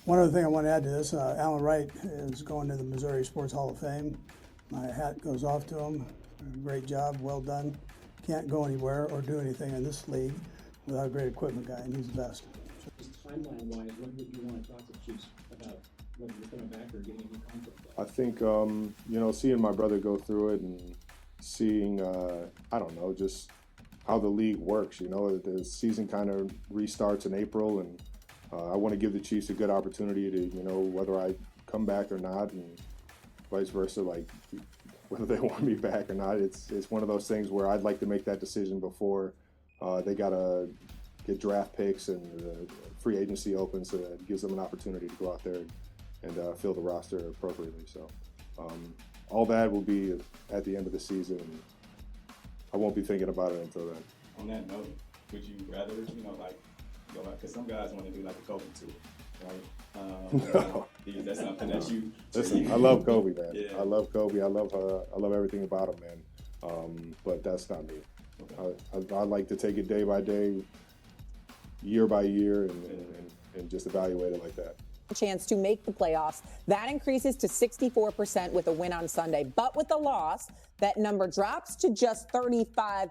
One other thing I want to add to this, Alan Wright is going to the Missouri Sports Hall of Fame. My hat goes off to him. Great job, well done. Can't go anywhere or do anything in this league without a great equipment guy, and he's the best. Just timeline-wise, when would you want to talk to Chiefs about whether you're coming back or getting a new contract? I think, seeing my brother go through it and seeing, just how the league works. The season kind of restarts in April, and I want to give the Chiefs a good opportunity to, whether I come back or not, and vice versa, like whether they want me back or not. It's one of those things where I'd like to make that decision before they got to get draft picks and free agency opens, so that it gives them an opportunity to go out there and fill the roster appropriately. So all that will be at the end of the season. And I won't be thinking about it until then. On that note, would you rather, go back? Because some guys want to do like a Kobe tour, right? That's something that you. Listen, I love Kobe, man. Yeah. I love Kobe. I love everything about him, man. But that's not me. Okay. I like to take it day by day, year by year, and just evaluate it like that. Chance to make the playoffs. That increases to 64% with a win on Sunday. But with the loss, that number drops to just 35%.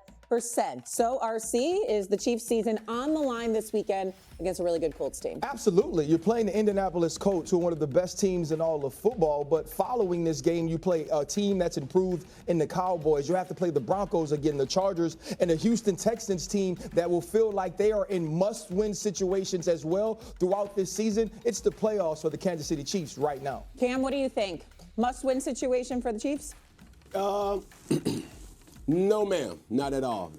So, RC, is the Chiefs season on the line this weekend against a really good Colts team? Absolutely. You're playing the Indianapolis Colts, who are one of the best teams in all of football. But following this game, you play a team that's improved in the Cowboys. You have to play the Broncos again, the Chargers, and the Houston Texans team that will feel like they are in must-win situations as well throughout this season. It's the playoffs for the Kansas City Chiefs right now. Cam, what do you think? Must-win situation for the Chiefs? No, ma'am, not at all.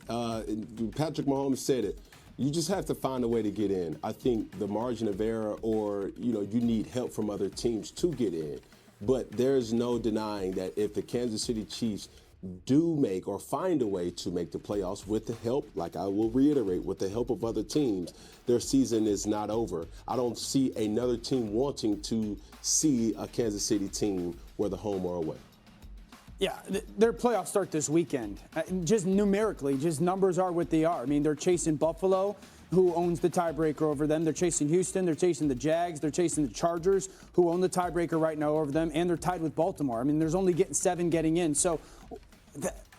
Patrick Mahomes said it. You just have to find a way to get in. I think the margin of error, or you need help from other teams to get in. But there's no denying that if the Kansas City Chiefs do make or find a way to make the playoffs with the help, like I will reiterate, with the help of other teams, their season is not over. I don't see another team wanting to see a Kansas City team, whether home or away. Yeah, their playoffs start this weekend. Just numerically, just numbers are what they are. I mean, they're chasing Buffalo, who owns the tiebreaker over them. They're chasing Houston. They're chasing the Jags. They're chasing the Chargers, who own the tiebreaker right now over them. And they're tied with Baltimore. I mean, there's only seven getting in. So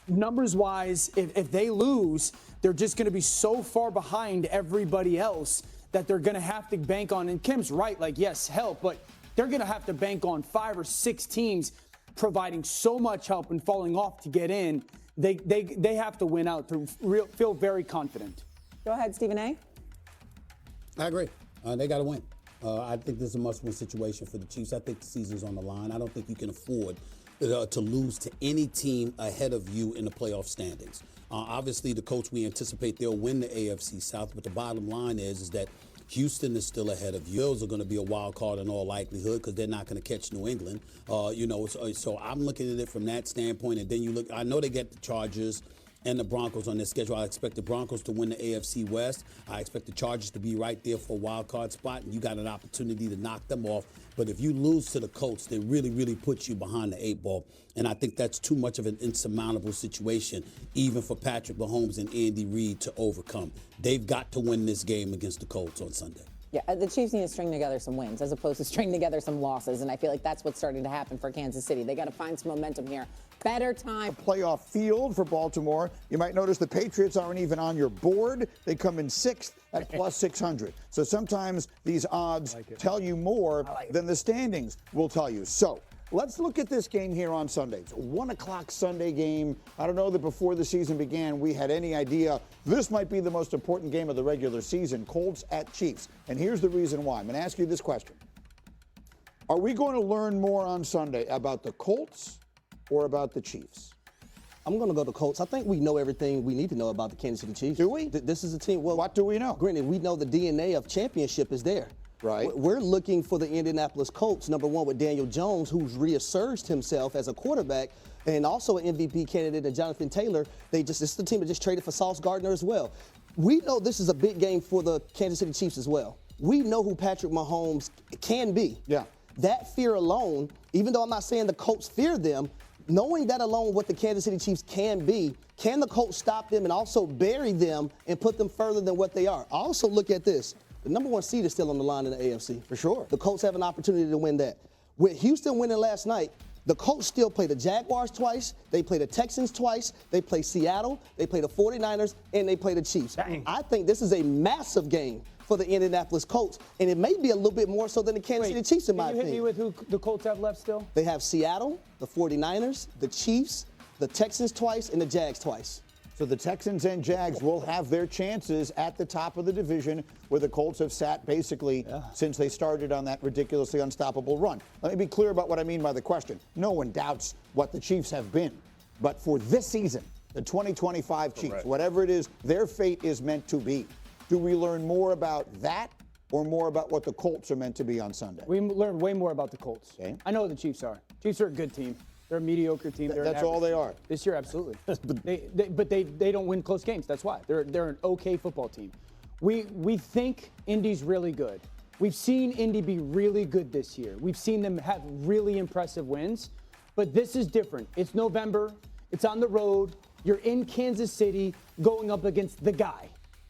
numbers-wise, if they lose, they're just going to be so far behind everybody else that they're going to have to bank on. And Kim's right, yes, help, but they're going to have to bank on 5 or 6 teams providing so much help and falling off to get in. They have to win out to feel very confident. Go ahead, Stephen A. I agree. They got to win. I think this is a must-win situation for the Chiefs. I think the season's on the line. I don't think you can afford to lose to any team ahead of you in the playoff standings. Obviously, the Colts, we anticipate they'll win the AFC South, but the bottom line is that Houston is still ahead of you. Bills are going to be a wild card in all likelihood because they're not going to catch New England. So I'm looking at it from that standpoint. And then you look, I know they get the Chargers and the Broncos on their schedule. I expect the Broncos to win the AFC West. I expect the Chargers to be right there for a wild card spot, and you got an opportunity to knock them off. But if you lose to the Colts, they really, really put you behind the 8 ball. And I think that's too much of an insurmountable situation, even for Patrick Mahomes and Andy Reid to overcome. They've got to win this game against the Colts on Sunday. Yeah, the Chiefs need to string together some wins as opposed to string together some losses, and I feel like that's what's starting to happen for Kansas City. They got to find some momentum here. Better time. Playoff field for Baltimore. You might notice the Patriots aren't even on your board. They come in 6th at plus 600. So sometimes these odds tell you more than the standings will tell you. So let's look at this game here on Sundays. 1 o'clock Sunday game. I don't know that before the season began we had any idea this might be the most important game of the regular season. Colts at Chiefs. And here's the reason why. I'm going to ask you this question. Are we going to learn more on Sunday about the Colts or about the Chiefs? I'm going to go to Colts. I think we know everything we need to know about the Kansas City Chiefs. Do we? This is a team. Well, what do we know? Granted, we know the DNA of championship is there. Right. We're looking for the Indianapolis Colts, number one, with Daniel Jones, who's reasserted himself as a quarterback, and also an MVP candidate, and Jonathan Taylor. This is the team that just traded for Sauce Gardner as well. We know this is a big game for the Kansas City Chiefs as well. We know who Patrick Mahomes can be. Yeah. That fear alone, even though I'm not saying the Colts fear them, knowing that alone what the Kansas City Chiefs can be, can the Colts stop them and also bury them and put them further than what they are? Also look at this. The number 1 seed is still on the line in the AFC. For sure. The Colts have an opportunity to win that. With Houston winning last night, the Colts still play the Jaguars twice, they play the Texans twice, they play Seattle, they play the 49ers, and they play the Chiefs. Dang. I think this is a massive game for the Indianapolis Colts, and it may be a little bit more so than the Kansas City Chiefs, in my Can you hit me opinion. with who the Colts have left still? They have Seattle, the 49ers, the Chiefs, the Texans twice, and the Jags twice. So the Texans and Jags will have their chances at the top of the division where the Colts have sat basically since they started on that ridiculously unstoppable run. Let me be clear about what I mean by the question. No one doubts what the Chiefs have been. But for this season, the 2025 Chiefs, whatever it is, their fate is meant to be. Do we learn more about that or more about what the Colts are meant to be on Sunday? We learned way more about the Colts. Okay. I know who the Chiefs are. Chiefs are a good team. They're a mediocre team. They're That's all they are. This year, absolutely. but they don't win close games. That's why. They're an okay football team. We think Indy's really good. We've seen Indy be really good this year. We've seen them have really impressive wins. But this is different. It's November. It's on the road. You're in Kansas City going up against the guy.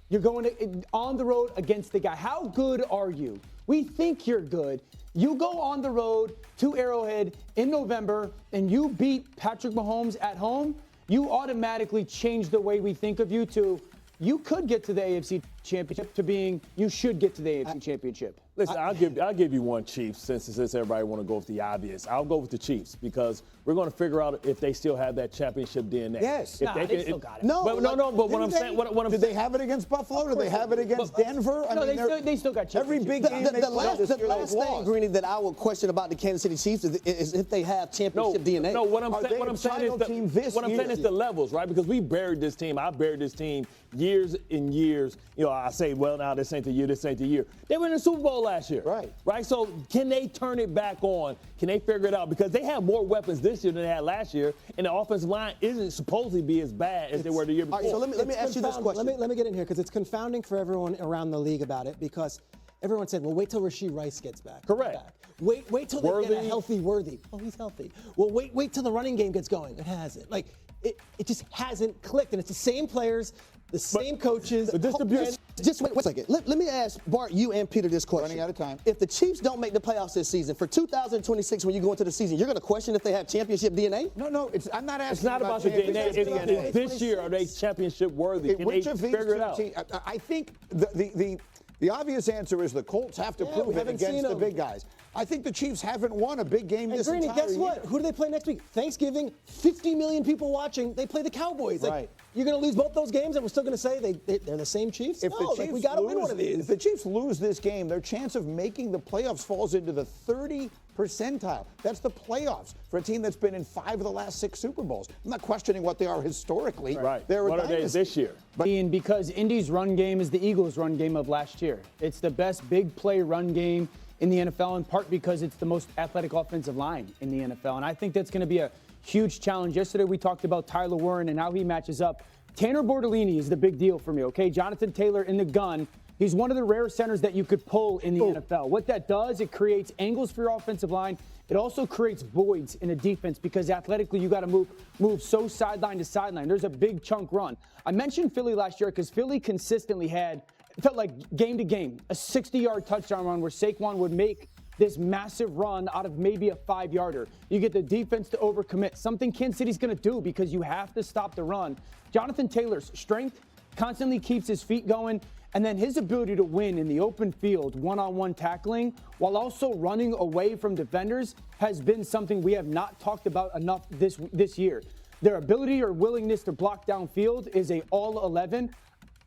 You're going on the road against the guy. How good are you? We think you're good. You go on the road to Arrowhead in November and you beat Patrick Mahomes at home, you automatically change the way we think of you to you could get to the AFC Championship to being you should get to the AFC Championship. Listen, I'll give you one Chiefs since everybody want to go with the obvious. I'll go with the Chiefs because we're going to figure out if they still have that championship DNA. Yes. If they still got it. No, but what I'm saying, did they have it against Buffalo? Did they have it against Denver? No, they still got every big game they play this year The last thing, Greeny, that I will question about the Kansas City Chiefs is if they have championship DNA. No, what I'm saying is the levels, right? Because we buried this team. I buried this team years and years. You know, I say, well, now this ain't the year. This ain't the year. They were in the Super Bowl last year. Right. So can they turn it back on? Can they figure it out? Because they have more weapons this year than they had last year, and the offensive line isn't supposed to be as bad as they were the year before. All right, so let me ask you this question. Let me get in here because it's confounding for everyone around the league about it because everyone said, well, wait till Rashee Rice gets back. Correct. Wait till they get a healthy Worthy. Oh, he's healthy. Well, wait till the running game gets going. It hasn't. Like, it just hasn't clicked, and it's the same players, the same coaches. The distribution. Just wait a second. Let me ask Bart, you and Peter this question. Running out of time. If the Chiefs don't make the playoffs this season, for 2026, when you go into the season, you're going to question if they have championship DNA? No. I'm not asking. It's not about the DNA. It's this year. Are they championship worthy? Can they figure it out? I think the obvious answer is the Colts have to prove it against the big guys. I think the Chiefs haven't won a big game this entire year. Guess what? Who do they play next week? Thanksgiving, 50 million people watching. They play the Cowboys. Right. You're going to lose both those games, and we're still going to say they're the same Chiefs? We got to win one of these. If the Chiefs lose this game, their chance of making the playoffs falls into the 30 percentile. That's the playoffs for a team that's been in 5 of the last 6 Super Bowls. I'm not questioning what they are historically. Right. They're what are they this year? Ian, because Indy's run game is the Eagles' run game of last year. It's the best big play run game in the NFL, in part because it's the most athletic offensive line in the NFL. And I think that's going to be a huge challenge. Yesterday we talked about Tyler Warren and how he matches up. Tanner Bortolini is the big deal for me, okay? Jonathan Taylor in the gun. He's one of the rare centers that you could pull in the NFL. What that does, it creates angles for your offensive line. It also creates voids in a defense because athletically you got to move so sideline to sideline. There's a big chunk run. I mentioned Philly last year because Philly consistently had, it felt like game to game, a 60-yard touchdown run where Saquon would make this massive run out of maybe a 5-yarder. You get the defense to overcommit, something Kansas City's going to do because you have to stop the run. Jonathan Taylor's strength constantly keeps his feet going, and then his ability to win in the open field, one-on-one tackling, while also running away from defenders has been something we have not talked about enough this year. Their ability or willingness to block downfield is a all-11.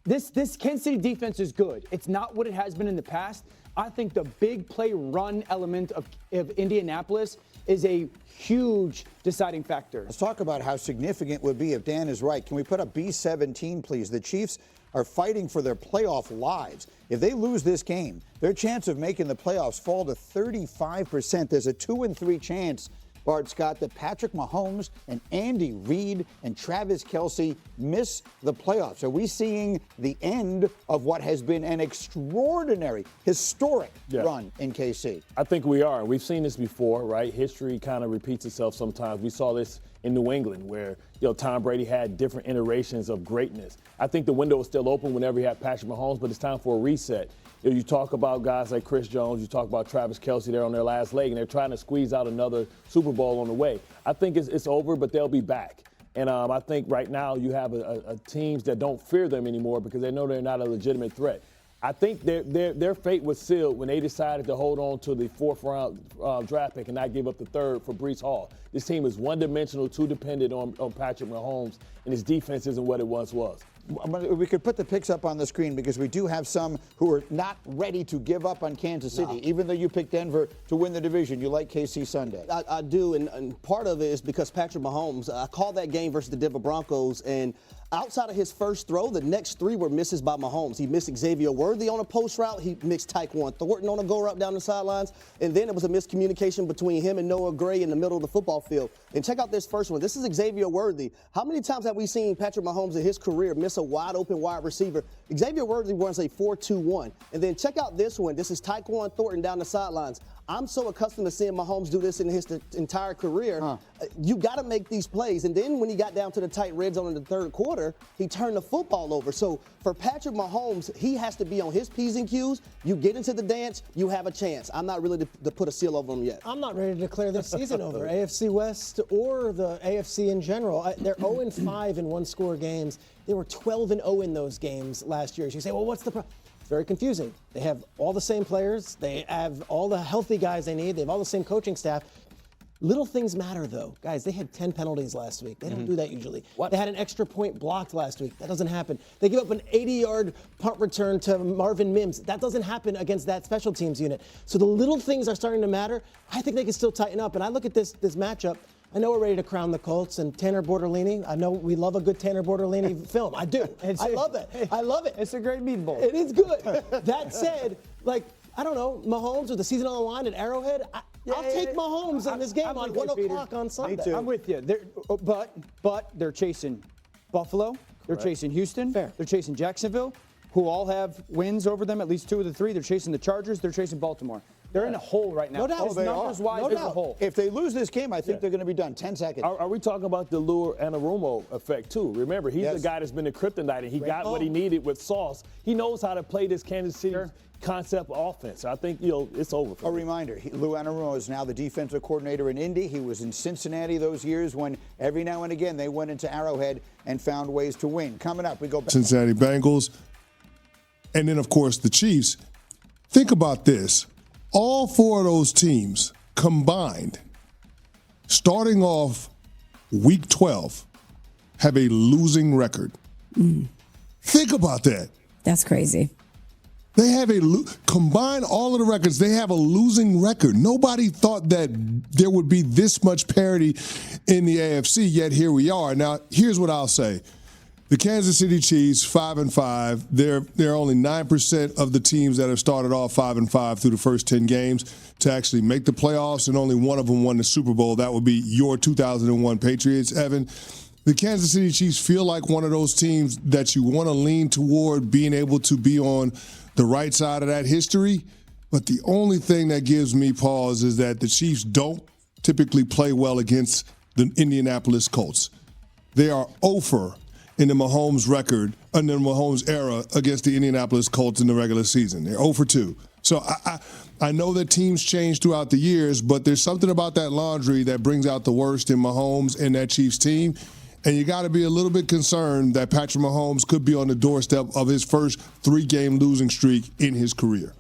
This Kansas City defense is good. It's not what it has been in the past. I think the big play run element of Indianapolis is a huge deciding factor. Let's talk about how significant it would be if Dan is right. Can we put up B17, please? The Chiefs are fighting for their playoff lives. If they lose this game, their chance of making the playoffs fall to 35%. There's a 2-3 chance, Bart Scott, that Patrick Mahomes and Andy Reid and Travis Kelce miss the playoffs. Are we seeing the end of what has been an extraordinary, historic run in KC? I think we are. We've seen this before, right? History kind of repeats itself sometimes. We saw this in New England where, Tom Brady had different iterations of greatness. I think the window is still open whenever you have Patrick Mahomes, but it's time for a reset. You talk about guys like Chris Jones, you talk about Travis Kelce, they're on their last leg, and they're trying to squeeze out another Super Bowl on the way. I think it's over, but they'll be back. And I think right now you have a teams that don't fear them anymore because they know they're not a legitimate threat. I think their fate was sealed when they decided to hold on to the fourth-round draft pick and not give up the third for Breece Hall. This team is one-dimensional, too dependent on Patrick Mahomes, and his defense isn't what it once was. We could put the picks up on the screen because we do have some who are not ready to give up on Kansas City. Even though you picked Denver to win the division, you like KC Sunday. I do, and part of it is because Patrick Mahomes, I called that game versus the Denver Broncos, and outside of his first throw, the next three were misses by Mahomes. He missed Xavier Worthy on a post route. He missed Tyquan Thornton on a go route down the sidelines. And then it was a miscommunication between him and Noah Gray in the middle of the football field. And check out this first one. This is Xavier Worthy. How many times have we seen Patrick Mahomes in his career miss a wide open wide receiver? Xavier Worthy runs a 4-2-1. And then check out this one. This is Tyquan Thornton down the sidelines. I'm so accustomed to seeing Mahomes do this in his entire career. You got to make these plays. And then when he got down to the tight red zone in the third quarter, he turned the football over. So for Patrick Mahomes, he has to be on his P's and Q's. You get into the dance, you have a chance. I'm not really to put a seal over him yet. I'm not ready to declare this season over, AFC West or the AFC in general. They're 0-5 in one-score games. They were 12-0 in those games last year. So you say, well, what's the problem? It's very confusing. They have all the same players. They have all the healthy guys they need. They have all the same coaching staff. Little things matter, though. Guys, they had 10 penalties last week. They don't do that usually. They had an extra point blocked last week. That doesn't happen. They give up an 80-yard punt return to Marvin Mims. That doesn't happen against that special teams unit. So the little things are starting to matter. I think they can still tighten up. And I look at this matchup. I know we're ready to crown the Colts and Tanner Bortolini. I know we love a good Tanner Bortolini film. I do. I love it. I love it. It's a great meatball. It is good. That said, I don't know, Mahomes with the season on the line at Arrowhead, I'll take Mahomes in this game on 1 o'clock on Sunday. Me too. I'm with you. But they're chasing Buffalo. They're chasing Houston. They're chasing Jacksonville, who all have wins over them, at least 2 of the 3. They're chasing the Chargers. They're chasing Baltimore. They're in a hole right now. No doubt. Numbers-wise, No there's a doubt. hole. If they lose this game, I think they're going to be done. 10 seconds. Are we talking about the Lure Anarumo effect, too? Remember, he's the guy that's been the kryptonite, and he got what he needed with Sauce. He knows how to play this Kansas City concept offense. I think, it's over for A reminder, Lou Anarumo is now the defensive coordinator in Indy. He was in Cincinnati those years when every now and again they went into Arrowhead and found ways to win. Coming up, we go back. Cincinnati Bengals, and then, of course, the Chiefs. Think about this. All 4 of those teams combined, starting off week 12, have a losing record. Think about that. That's crazy. They have combine all of the records, they have a losing record. Nobody thought that there would be this much parity in the AFC, yet here we are. Now, here's what I'll say. The Kansas City Chiefs, 5-5. They're only 9% of the teams that have started off 5-5 through the first 10 games to actually make the playoffs, and only one of them won the Super Bowl. That would be your 2001 Patriots, Evan. The Kansas City Chiefs feel like one of those teams that you want to lean toward being able to be on the right side of that history. But the only thing that gives me pause is that the Chiefs don't typically play well against the Indianapolis Colts. They are 0-for in the Mahomes record, in the Mahomes era against the Indianapolis Colts in the regular season. They're 0-for-2. So I know that teams change throughout the years, but there's something about that laundry that brings out the worst in Mahomes and that Chiefs team. And you got to be a little bit concerned that Patrick Mahomes could be on the doorstep of his first 3-game losing streak in his career.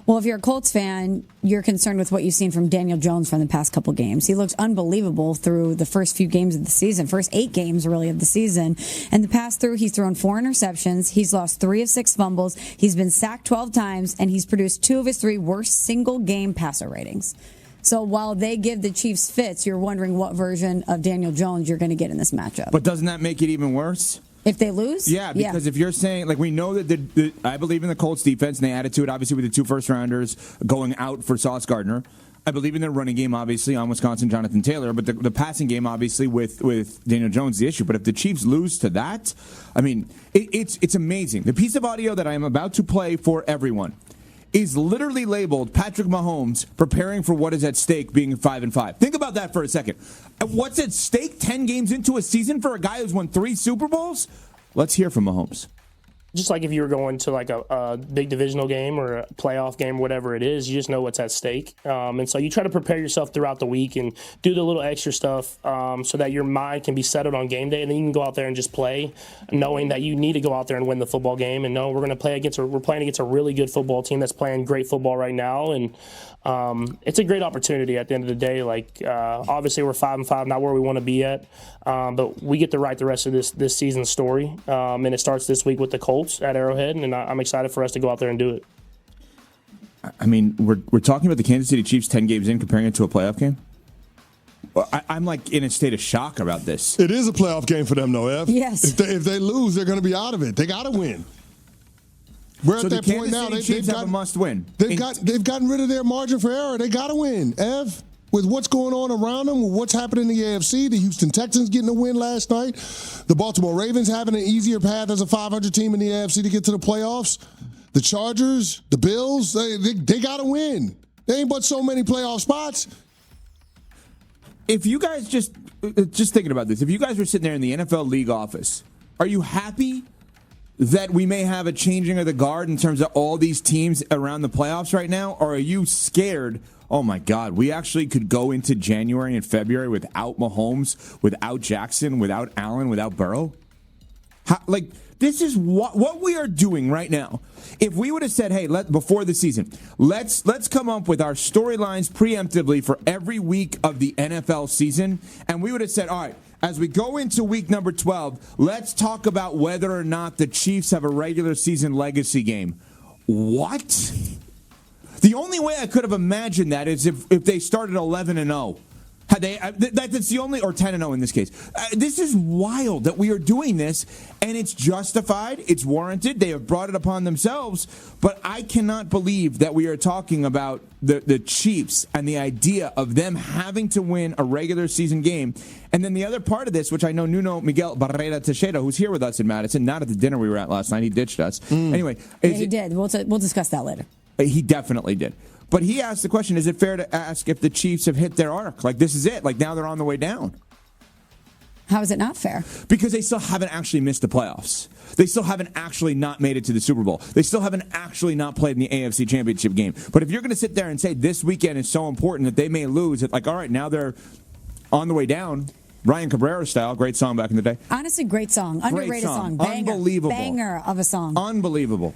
Well, if you're a Colts fan, you're concerned with what you've seen from Daniel Jones from the past couple games. He looked unbelievable through the first few games of the season, first 8 games really of the season. And the pass through, he's thrown 4 interceptions. He's lost 3 of 6 fumbles. He's been sacked 12 times, and he's produced 2 of his 3 worst single-game passer ratings. So while they give the Chiefs fits, you're wondering what version of Daniel Jones you're going to get in this matchup. But doesn't that make it even worse? If they lose? Yeah, because if you're saying, we know that I believe in the Colts defense, and they added to it, obviously, with the 2 first-rounders going out for Sauce Gardner. I believe in their running game, obviously, on Wisconsin, Jonathan Taylor, but the passing game, obviously, with Daniel Jones, the issue. But if the Chiefs lose to that, I mean, it's amazing. The piece of audio that I am about to play for everyone is literally labeled Patrick Mahomes preparing for what is at stake being 5-5. Think about that for a second. What's at stake 10 games into a season for a guy who's won 3 Super Bowls? Let's hear from Mahomes. just like if you were going to like a big divisional game or a playoff game, whatever it is, you just know what's at stake. And so you try to prepare yourself throughout the week and do the little extra stuff so that your mind can be settled on game day, and then you can go out there and just play, knowing that you need to go out there and win the football game. And no, we're playing against a really good football team that's playing great football right now, and it's a great opportunity at the end of the day. Like obviously we're 5-5, not where we want to be at, but we get to write the rest of this season's story, and it starts this week with the Colts at Arrowhead, and I'm excited for us to go out there and do it. I mean, we're talking about the Kansas City Chiefs 10 games in, comparing it to a playoff game. I'm like in a state of shock about this. It is a playoff game for them, though, Ev. Yes. If they lose, they're going to be out of it. They got to win. We're So at the that point Kansas now. City Chiefs have a must win. They've gotten rid of their margin for error. They got to win, Ev. With what's going on around them, with what's happening in the AFC, the Houston Texans getting a win last night, the Baltimore Ravens having an easier path as a 500 team in the AFC to get to the playoffs, the Chargers, the Bills, they got to win. There ain't but so many playoff spots. If you guys just thinking about this, if you guys were sitting there in the NFL league office, are you happy that we may have a changing of the guard in terms of all these teams around the playoffs right now? Or are you scared, oh my God, we actually could go into January and February without Mahomes, without Jackson, without Allen, without Burrow? This is what we are doing right now. If we would have said, hey, before the season, let's come up with our storylines preemptively for every week of the NFL season, and we would have said, all right, as we go into week number 12, let's talk about whether or not the Chiefs have a regular season legacy game. What? The only way I could have imagined that is if they started 11-0. That's the only, or 10-0 in this case. This is wild that we are doing this, and it's justified. It's warranted. They have brought it upon themselves. But I cannot believe that we are talking about the Chiefs and the idea of them having to win a regular season game. And then the other part of this, which I know Nuno Miguel Barrera Teixeira, who's here with us in Madison, not at the dinner we were at last night. He ditched us. Anyway. Yeah, he did. We'll discuss that later. He definitely did. But he asked the question, is it fair to ask if the Chiefs have hit their arc? Like, this is it. Like, now they're on the way down. How is it not fair? Because they still haven't actually missed the playoffs. They still haven't actually not made it to the Super Bowl. They still haven't actually not played in the AFC Championship game. But if you're going to sit there and say this weekend is so important that they may lose, it's like, all right, now they're on the way down. Ryan Cabrera style, great song back in the day. Honestly, great song. Underrated song. Banger, unbelievable. Banger of a song. Unbelievable.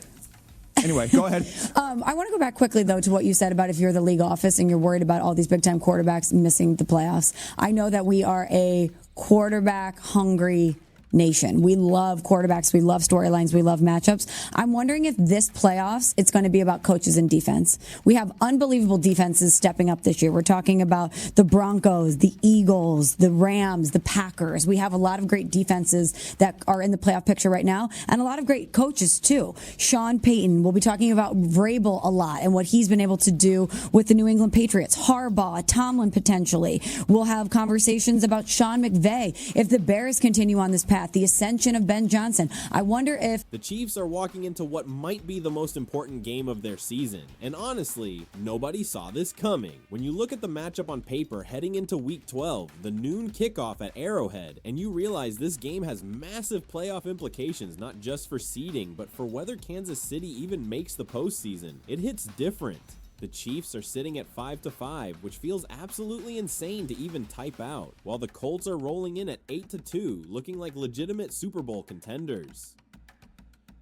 Anyway, go ahead. I want to go back quickly, though, to what you said about if you're the league office and you're worried about all these big-time quarterbacks missing the playoffs. I know that we are a quarterback-hungry nation. We love quarterbacks. We love storylines. We love matchups. I'm wondering if this playoffs, it's going to be about coaches and defense. We have unbelievable defenses stepping up this year. We're talking about the Broncos, the Eagles, the Rams, the Packers. We have a lot of great defenses that are in the playoff picture right now, and a lot of great coaches, too. Sean Payton, we'll be talking about Vrabel a lot and what he's been able to do with the New England Patriots. Harbaugh, Tomlin, potentially. We'll have conversations about Sean McVay. If the Bears continue on this path, the ascension of Ben Johnson. I wonder if the Chiefs are walking into what might be the most important game of their season. And honestly, nobody saw this coming. When you look at the matchup on paper heading into week 12, the noon kickoff at Arrowhead, and you realize this game has massive playoff implications, not just for seeding, but for whether Kansas City even makes the postseason. It hits different. The Chiefs are sitting at 5-5, which feels absolutely insane to even type out, while the Colts are rolling in at 8-2, looking like legitimate Super Bowl contenders.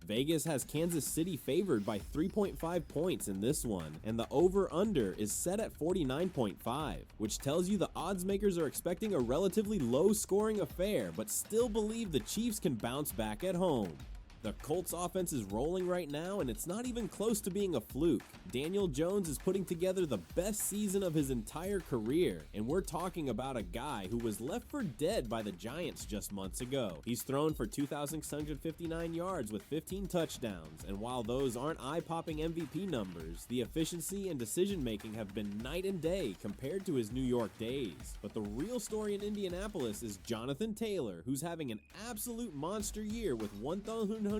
Vegas has Kansas City favored by 3.5 points in this one, and the over-under is set at 49.5, which tells you the odds makers are expecting a relatively low-scoring affair, but still believe the Chiefs can bounce back at home. The Colts offense is rolling right now, and it's not even close to being a fluke. Daniel Jones is putting together the best season of his entire career, and we're talking about a guy who was left for dead by the Giants just months ago. He's thrown for 2,659 yards with 15 touchdowns, and while those aren't eye-popping MVP numbers, the efficiency and decision-making have been night and day compared to his New York days. But the real story in Indianapolis is Jonathan Taylor, who's having an absolute monster year with 1,139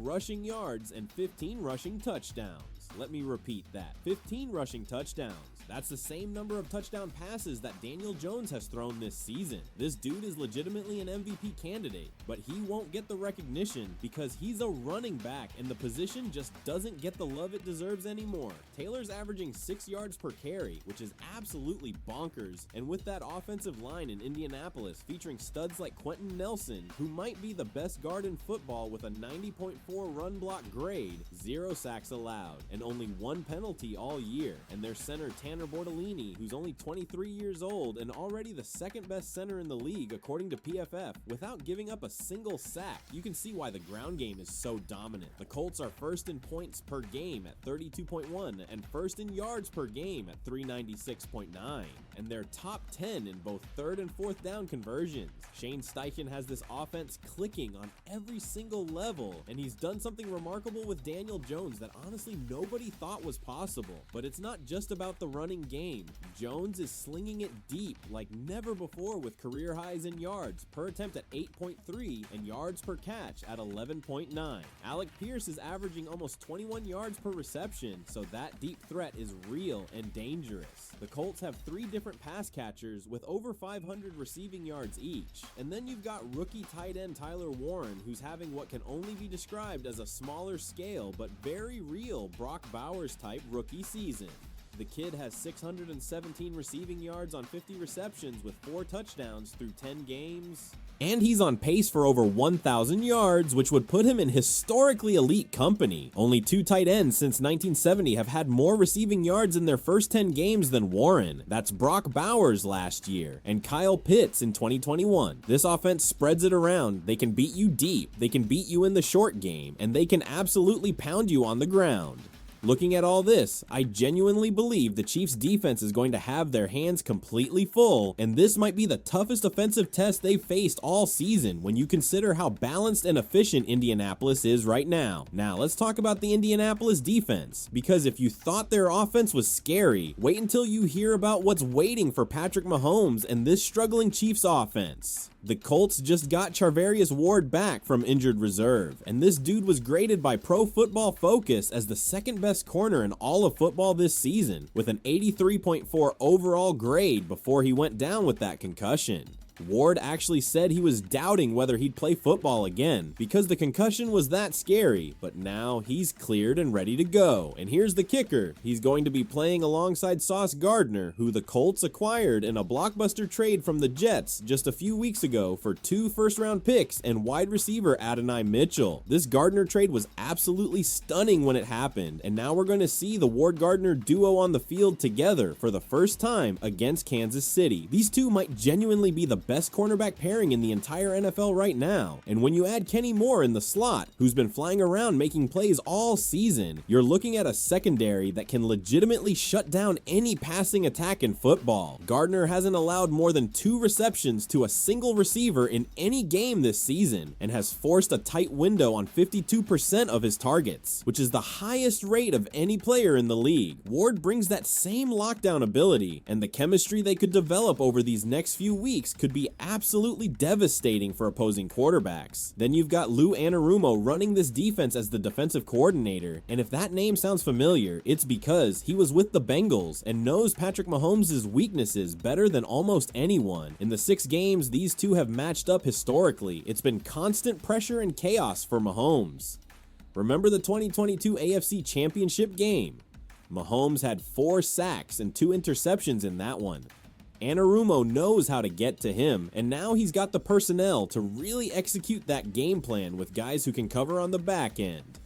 rushing yards and 15 rushing touchdowns. Let me repeat that. 15 rushing touchdowns. That's the same number of touchdown passes that Daniel Jones has thrown this season. This dude is legitimately an MVP candidate, but he won't get the recognition because he's a running back and the position just doesn't get the love it deserves anymore. Taylor's averaging 6 yards per carry, which is absolutely bonkers, and with that offensive line in Indianapolis featuring studs like Quentin Nelson, who might be the best guard in football with a 90.4 run block grade, 0 sacks allowed, and only 1 penalty all year, and their center Tanner Bortolini, who's only 23 years old and already the second best center in the league according to PFF, without giving up a single sack. You can see why the ground game is so dominant. The Colts are first in points per game at 32.1 and first in yards per game at 396.9, and they're top 10 in both third and fourth down conversions. Shane Steichen has this offense clicking on every single level, and he's done something remarkable with Daniel Jones that honestly nobody thought was possible. But it's not just about the running game. Jones is slinging it deep like never before with career highs in yards per attempt at 8.3 and yards per catch at 11.9. Alec Pierce is averaging almost 21 yards per reception, so that deep threat is real and dangerous. The Colts have 3 different pass catchers with over 500 receiving yards each. And then you've got rookie tight end Tyler Warren, who's having what can only be described as a smaller scale but very real Brock Bowers type rookie season. The kid has 617 receiving yards on 50 receptions with 4 touchdowns through 10 games. And he's on pace for over 1,000 yards, which would put him in historically elite company. Only 2 tight ends since 1970 have had more receiving yards in their first 10 games than Warren. That's Brock Bowers last year and Kyle Pitts in 2021. This offense spreads it around. They can beat you deep, they can beat you in the short game, and they can absolutely pound you on the ground. Looking at all this, I genuinely believe the Chiefs' defense is going to have their hands completely full, and this might be the toughest offensive test they've faced all season when you consider how balanced and efficient Indianapolis is right now. Now, let's talk about the Indianapolis defense, because if you thought their offense was scary, wait until you hear about what's waiting for Patrick Mahomes and this struggling Chiefs offense. The Colts just got Charvarius Ward back from injured reserve, and this dude was graded by Pro Football Focus as the second best corner in all of football this season, with an 83.4 overall grade before he went down with that concussion. Ward actually said he was doubting whether he'd play football again because the concussion was that scary, but now he's cleared and ready to go. And here's the kicker, he's going to be playing alongside Sauce Gardner, who the Colts acquired in a blockbuster trade from the Jets just a few weeks ago for 2 first-round picks and wide receiver Adonai Mitchell. This Gardner trade was absolutely stunning when it happened, and now we're going to see the Ward-Gardner duo on the field together for the first time against Kansas City. These two might genuinely be the best cornerback pairing in the entire NFL right now. And when you add Kenny Moore in the slot, who's been flying around making plays all season, you're looking at a secondary that can legitimately shut down any passing attack in football. Gardner hasn't allowed more than 2 receptions to a single receiver in any game this season and has forced a tight window on 52% of his targets, which is the highest rate of any player in the league. Ward brings that same lockdown ability, and the chemistry they could develop over these next few weeks could be absolutely devastating for opposing quarterbacks. Then you've got Lou Anarumo running this defense as the defensive coordinator, and if that name sounds familiar, it's because he was with the Bengals and knows Patrick Mahomes' weaknesses better than almost anyone. In the 6 games these two have matched up historically, it's been constant pressure and chaos for Mahomes. Remember the 2022 AFC Championship game? Mahomes had 4 sacks and 2 interceptions in that one. Anarumo knows how to get to him, and now he's got the personnel to really execute that game plan with guys who can cover on the back end.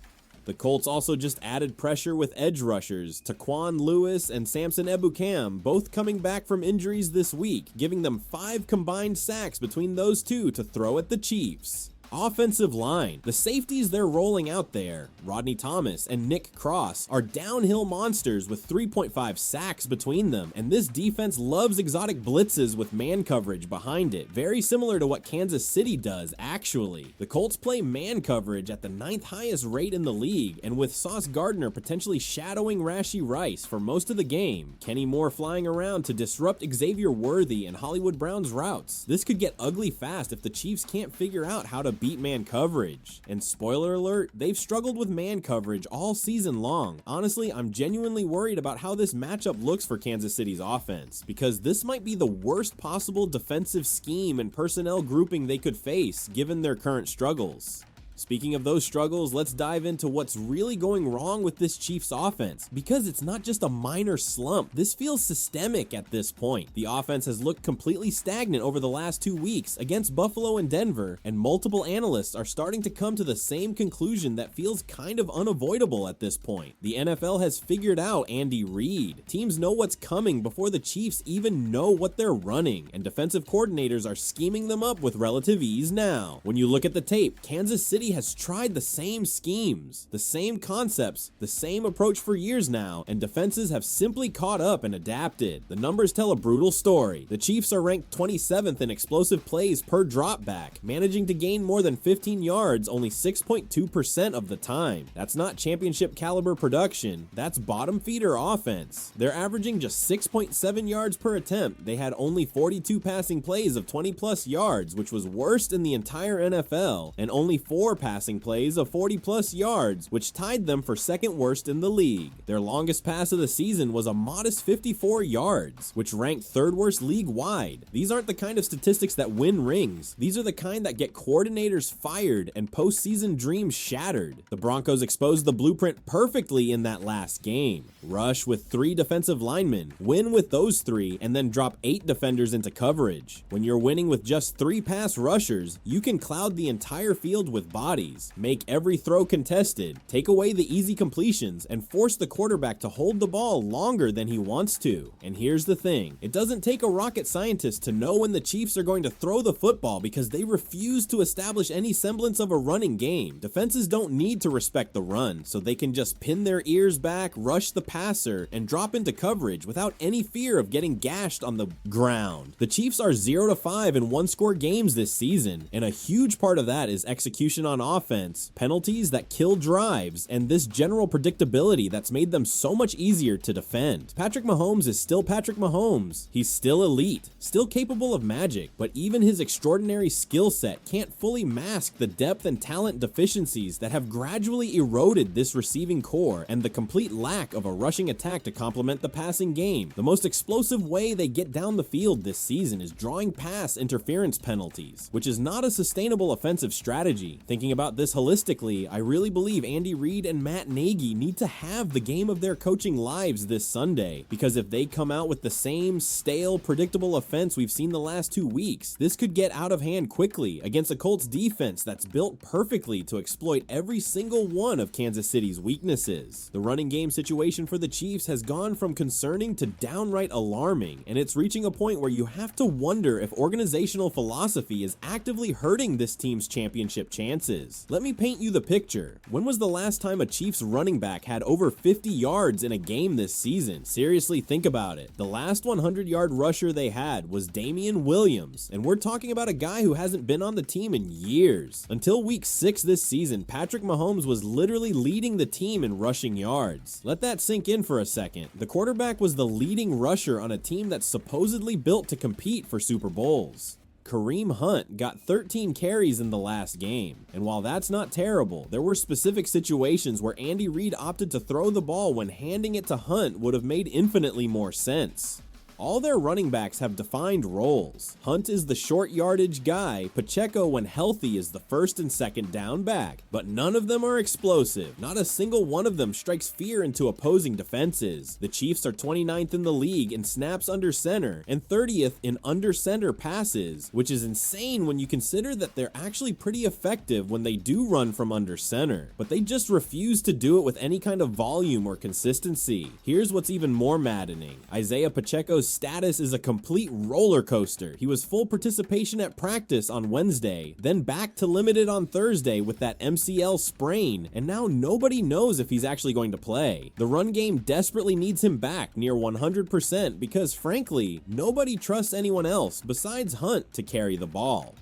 The Colts also just added pressure with edge rushers, Taquan Lewis and Samson Ebukam, both coming back from injuries this week, giving them 5 combined sacks between those two to throw at the Chiefs. Offensive line. The safeties they're rolling out there, Rodney Thomas and Nick Cross, are downhill monsters with 3.5 sacks between them, and this defense loves exotic blitzes with man coverage behind it, very similar to what Kansas City does, actually. The Colts play man coverage at the 9th highest rate in the league, and with Sauce Gardner potentially shadowing Rashee Rice for most of the game, Kenny Moore flying around to disrupt Xavier Worthy and Hollywood Brown's routes, this could get ugly fast if the Chiefs can't figure out how to beat man coverage. And spoiler alert, they've struggled with man coverage all season long. Honestly, I'm genuinely worried about how this matchup looks for Kansas City's offense, because this might be the worst possible defensive scheme and personnel grouping they could face given their current struggles. Speaking of those struggles, let's dive into what's really going wrong with this Chiefs offense, because it's not just a minor slump. This feels systemic at this point. The offense has looked completely stagnant over the last 2 weeks against Buffalo and Denver, and multiple analysts are starting to come to the same conclusion that feels kind of unavoidable at this point. The NFL has figured out Andy Reid. Teams know what's coming before the Chiefs even know what they're running, and defensive coordinators are scheming them up with relative ease now. When you look at the tape, Kansas City has tried the same schemes, the same concepts, the same approach for years now, and defenses have simply caught up and adapted. The numbers tell a brutal story. The Chiefs are ranked 27th in explosive plays per drop back, managing to gain more than 15 yards only 6.2% of the time. That's not championship caliber production, that's bottom feeder offense. They're averaging just 6.7 yards per attempt. They had only 42 passing plays of 20 plus yards, which was worst in the entire NFL, and only 4 passing plays of 40 plus yards, which tied them for second worst in the league. Their longest pass of the season was a modest 54 yards, which ranked third worst league-wide. These aren't the kind of statistics that win rings. These are the kind that get coordinators fired and postseason dreams shattered. The Broncos exposed the blueprint perfectly in that last game. Rush with 3 defensive linemen, win with those 3, and then drop 8 defenders into coverage. When you're winning with just 3 pass rushers, you can cloud the entire field with bodies, make every throw contested, take away the easy completions, and force the quarterback to hold the ball longer than he wants to. And here's the thing, it doesn't take a rocket scientist to know when the Chiefs are going to throw the football, because they refuse to establish any semblance of a running game. Defenses don't need to respect the run, so they can just pin their ears back, rush the passer, and drop into coverage without any fear of getting gashed on the ground. The Chiefs are 0-5 in one-score games this season, and a huge part of that is execution on offense, penalties that kill drives, and this general predictability that's made them so much easier to defend. Patrick Mahomes is still Patrick Mahomes. He's still elite, still capable of magic, but even his extraordinary skill set can't fully mask the depth and talent deficiencies that have gradually eroded this receiving core and the complete lack of a rushing attack to complement the passing game. The most explosive way they get down the field this season is drawing pass interference penalties, which is not a sustainable offensive strategy. Thinking about this holistically, I really believe Andy Reid and Matt Nagy need to have the game of their coaching lives this Sunday, because if they come out with the same stale, predictable offense we've seen the last 2 weeks, this could get out of hand quickly against a Colts defense that's built perfectly to exploit every single one of Kansas City's weaknesses. The running game situation for the Chiefs has gone from concerning to downright alarming, and it's reaching a point where you have to wonder if organizational philosophy is actively hurting this team's championship chances. Let me paint you the picture. When was the last time a Chiefs running back had over 50 yards in a game this season? Seriously, think about it. The last 100-yard rusher they had was Damian Williams, and we're talking about a guy who hasn't been on the team in years. Until week 6 this season, Patrick Mahomes was literally leading the team in rushing yards. Let that sink in for a second. The quarterback was the leading rusher on a team that's supposedly built to compete for Super Bowls. Kareem Hunt got 13 carries in the last game, and while that's not terrible, there were specific situations where Andy Reid opted to throw the ball when handing it to Hunt would have made infinitely more sense. All their running backs have defined roles. Hunt is the short yardage guy, Pacheco when healthy is the first and second down back, but none of them are explosive. Not a single one of them strikes fear into opposing defenses. The Chiefs are 29th in the league in snaps under center and 30th in under center passes, which is insane when you consider that they're actually pretty effective when they do run from under center, but they just refuse to do it with any kind of volume or consistency. Here's what's even more maddening. Isaiah Pacheco's status is a complete roller coaster. He was full participation at practice on Wednesday, then back to limited on Thursday with that MCL sprain, and now nobody knows if he's actually going to play. The run game desperately needs him back near 100% because, frankly, nobody trusts anyone else besides Hunt to carry the ball.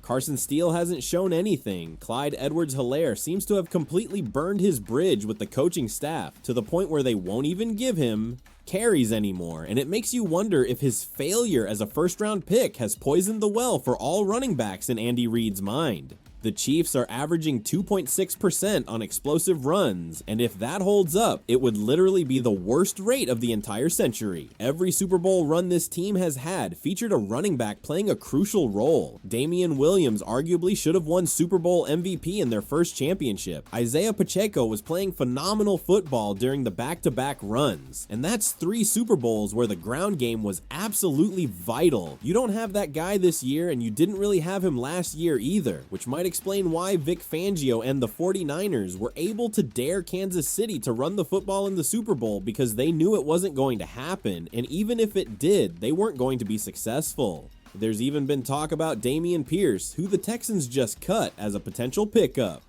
Carson Steele hasn't shown anything. Clyde Edwards-Helaire seems to have completely burned his bridge with the coaching staff to the point where they won't even give him carries anymore, and it makes you wonder if his failure as a first-round pick has poisoned the well for all running backs in Andy Reid's mind. The Chiefs are averaging 2.6% on explosive runs, and if that holds up, it would literally be the worst rate of the entire century. Every Super Bowl run this team has had featured a running back playing a crucial role. Damian Williams arguably should have won Super Bowl MVP in their first championship. Isaiah Pacheco was playing phenomenal football during the back-to-back runs, and that's 3 Super Bowls where the ground game was absolutely vital. You don't have that guy this year, and you didn't really have him last year either, which might explain why Vic Fangio and the 49ers were able to dare Kansas City to run the football in the Super Bowl, because they knew it wasn't going to happen, and even if it did, they weren't going to be successful. There's even been talk about Dameon Pierce, who the Texans just cut as a potential pickup.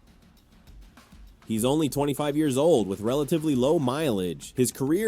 He's only 25 years old with relatively low mileage. His career